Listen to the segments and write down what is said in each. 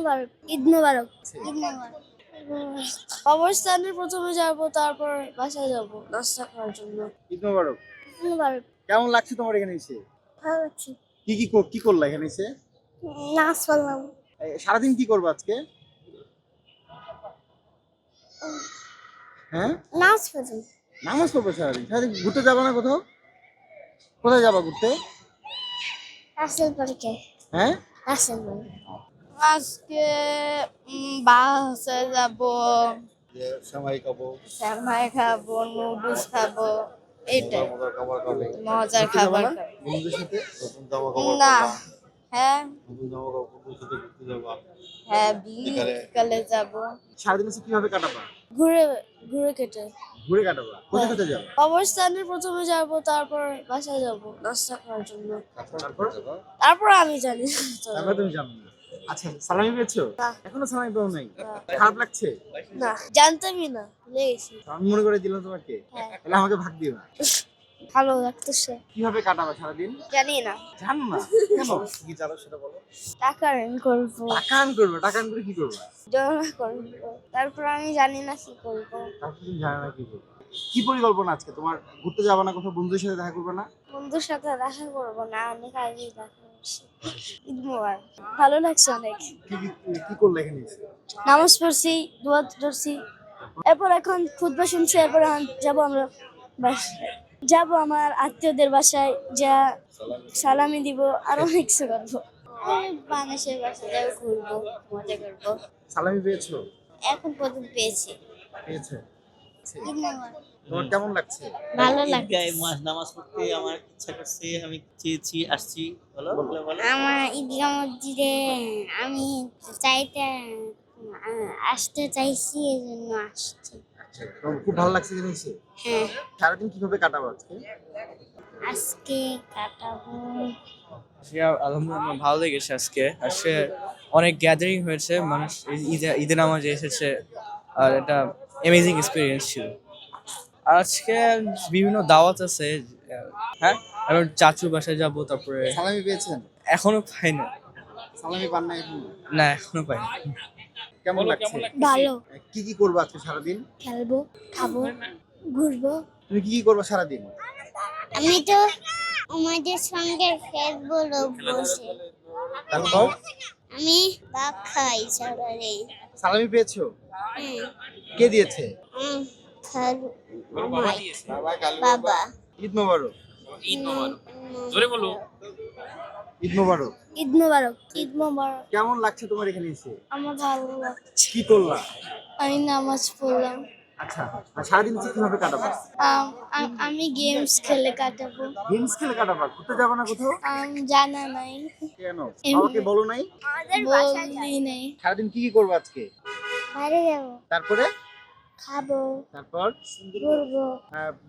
মোবারক। ঈদ মোবারক। ঈদ মোবারক। কবরস্থানে প্রথমে যাব, তারপর বাসায় যাব নাস্তা খাওয়ার জন্য। ঈদ মোবারক। ঈদ মোবারক। কেমন লাগছে তোমার এখানে এসে? ভালো লাগছে। কি করলা এখানে এসে? নাচ করলাম। সারাদিন কি করবো আজকে? হ্যাঁ, নাচ করলাম। নামাজ পড়বো সারাদিন। সারাদিন ঘুরতে যাবো না কোথাও? কোথায় যাবা ঘুরতে? রাসেল পার্কে। হ্যাঁ, রাসেল পার্কে। আজকে বাসে যাব, সেমাই খাবো, সেমাই খাবো, নুডলস খাবো, এইটাই মজার খাবার খাবে। মজার ঘুরতে যাবা খাবার না? খাবো। বন্ধুদের সাথে নতুন জামা কাপড় না, পরবা, হ্যাঁ নতুন জামা কাপড় সাথে ঘুরতে যাবা। হ্যাঁ বিকালে যাব। সারাদিন এসে কিভাবে কাটাবা? ঘুরে ঘুরে কেটে। ঘুরে কাটাবা। কোথায় কোথায় যাবা? কবরস্থানে প্রথমে যাব, তারপর বাসায় যাব নাস্তা খাওয়ার জন্য। তারপর তারপর আমি জানি না। তারপর তুমি জানো না। আচ্ছা, সালামি পেয়েছো? না। এখনো সালামি পাও নাই? খারাপ লাগছে? না, জানতামই না, ভুলে গেছি। আমি মনে করে দিলাম তোমাকে। হ্যাঁ। তাহলে আমাকে ভাগ দিও না। ভালো লাগতেছে। কিভাবে কাটাবা সারাদিন? জানি না। জানো না কেন? কি জানো সেটা বলো। টাকা আর্ন করবো, টাকা আর্ন করবে। টাকা আর্ন করে কি করবে? জমা করবো, তারপর আমি জানি না কি করবো। তারপর তুমি জানো না কি করবে। কি পরিকল্পনা আজকে তোমার? ঘুরতে যাবা না কোথাও? বন্ধুদের সাথে দেখা করবে না? বন্ধুর সাথে দেখা করবো না, অনেক আগেই দেখা করছি। ঈদ মোবারক। ভালো লাগছে অনেক। কি করলে এখানে এসে? নামাজ পড়ছি, দোয়া করছি, এরপর এখন খুতবা শুনছি, এরপর এখন যাবো আমরা বাসায়। যাবো আমার আত্মীয়দের বাসায়, যা সালামি দিব, আরো অনেক কিছু করবো। মানুষের বাসায় যাবো, ঘুরবো, মজা করবো। সালামি পেয়েছো? এখন পর্যন্ত পেয়েছি। পেয়েছো? ঈদ মোবারক। তোমার কেমন লাগছে? ভালো লাগছে। ঈদগাহে নামাজ পড়তে আমার ইচ্ছা করছে, আমি চেয়েছি, আসছি। বলো বলো বলো। আমার ঈদগাহ মসজিদে আমি চাইতে আসতে চাইছি, এই জন্য আসছি। আচ্ছা, তোমার খুব ভালো লাগছে এখানে এসে? হ্যাঁ, সারাদিন কিভাবে কাটাবো আজকে? আজকে কাটাবো। আলহামদুলিল্লাহ আমার ভালো লেগেছে আজকে অনেক গ্যাদারিং হয়েছে, মানুষ ঈদে নামাজে এসেছে, আর এটা অ্যামেজিং এক্সপিরিয়েন্স ছিল। আজকে বিভিন্ন দাওয়াত আছে, হ্যাঁ আমি চাচুর বাসায় যাব, তারপরে সালামি পেয়েছেন? এখনো পাই না। সালামি পান না এখনো? না, এখনো পাই না। কেমন লাগছে? ভালো। কি করবো আজকে সারাদিন? খেলবো, খাবো, ঘুরবো। তুমি কি করবো সারাদিন? আমি তো আমাদের সঙ্গে খেলবো বসে। তারপর আমি ভাত খাই সকালে। সালামি পেয়েছো? হ্যাঁ, কে দিয়েছে? বাবা। ঈদ মোবারক। ঈদ মোবারক। ঈদ মোবারক। ঈদ মোবারক। ঈদ মোবারক। কেমন লাগছে তোমার এখানে এসে? আমার ভালো লাগছে। কি করলা? আমি নামাজ পড়লাম। আচ্ছা, আর সারাদিন কিভাবে কাটাবা? আমি গেমস খেলে কাটাবো। গেমস খেলে কাটাবা? ঘুরতে যাবা না কোথাও? জানা নাই, কেন? বাবাকে বলো নাই? বলি নাই। সারাদিন কি করবো আজকে? বাইরে যাবো, তারপরে? খাবো, তারপর ঘুরবো,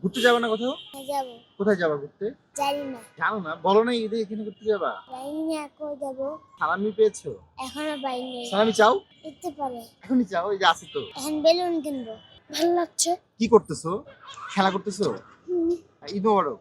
ঘুরতে যাবা না কোথাও? যাবো। কোথায় যাবা ঘুরতে? জানি না, জানো না? বলো নাই ঈদে এখানে ঘুরতে যাবা? জানি না কই যাবো। সালামি পেয়েছো? এখনো পাইনি। সালামি চাও? দেখতে পারে। এখনই চাও? এই যে আছে তো। এখন বেলুন কিনবো। ভালো লাগছে। কি করতেছো? খেলা করতেছো? ঈদ মোবারক।